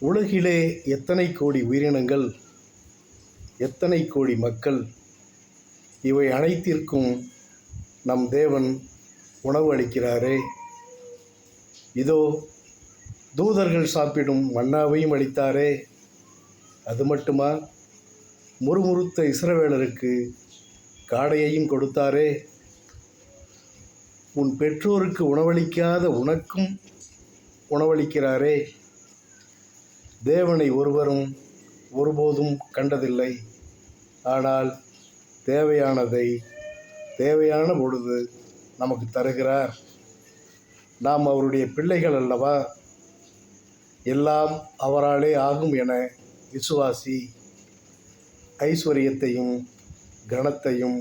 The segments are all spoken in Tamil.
உலகிலே எத்தனை கோடி உயிரினங்கள், எத்தனை கோடி மக்கள், இவை அனைத்திற்கும் நம் தேவன் உணவு அளிக்கிறாரே. இதோ தூதர்கள் சாப்பிடும் மன்னாவையும் அளித்தாரே. அது மட்டுமா, முறுமுறுத்த இஸ்ரவேலருக்கு காடையையும் கொடுத்தாரே. உன் பெற்றோருக்கு உணவளிக்காத உனக்கும் உணவளிக்கிறாரே. தேவனை ஒருவரும் ஒருபோதும் கண்டதில்லை. ஆனால் தேவையானதை தேவையான பொழுது நமக்கு தருகிறார். நாம் அவருடைய பிள்ளைகள் அல்லவா? எல்லாம் அவராலே ஆகும் என விசுவாசி. ஐஸ்வர்யத்தையும் கனத்தையும்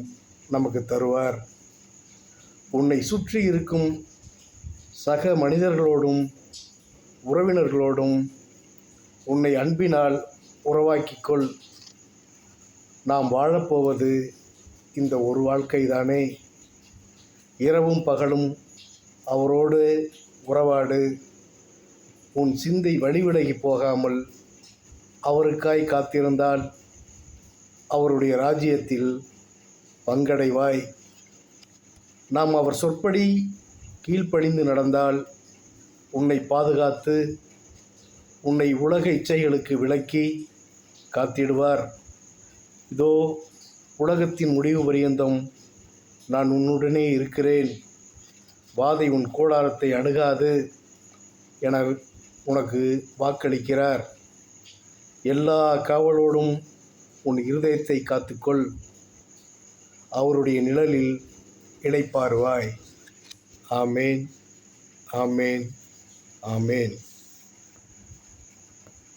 நமக்கு தருவார். உன்னை சுற்றி இருக்கும் சக மனிதர்களோடும் உறவினர்களோடும் உன்னை அன்பினால் உறவாக்கிக்கொள். நாம் வாழப்போவது இந்த ஒரு வாழ்க்கைதானே. இரவும் பகலும் அவரோடு உறவாடு. உன் சிந்தை வழிவிலகி போகாமல் அவருக்காய் காத்திருந்தால் அவருடைய ராஜ்யத்தில் பங்கடைவாய். நாம் அவர் சொற்படி கீழ்ப்படிந்து நடந்தால் உன்னை பாதுகாத்து உன்னை உலக இச்சைகளுக்கு விலக்கி காத்திடுவார். இதோ உலகத்தின் முடிவு பரியந்தம் நான் உன்னுடனே இருக்கிறேன். வாதை உன் கூடாரத்தை அணுகாது என உனக்கு வாக்களிக்கிறார். எல்லா காவலோடும் உன் இருதயத்தை காத்துக்கொள். அவருடைய நிழலில் இளைப்பாறுவாய். ஆமேன், ஆமேன், ஆமேன்.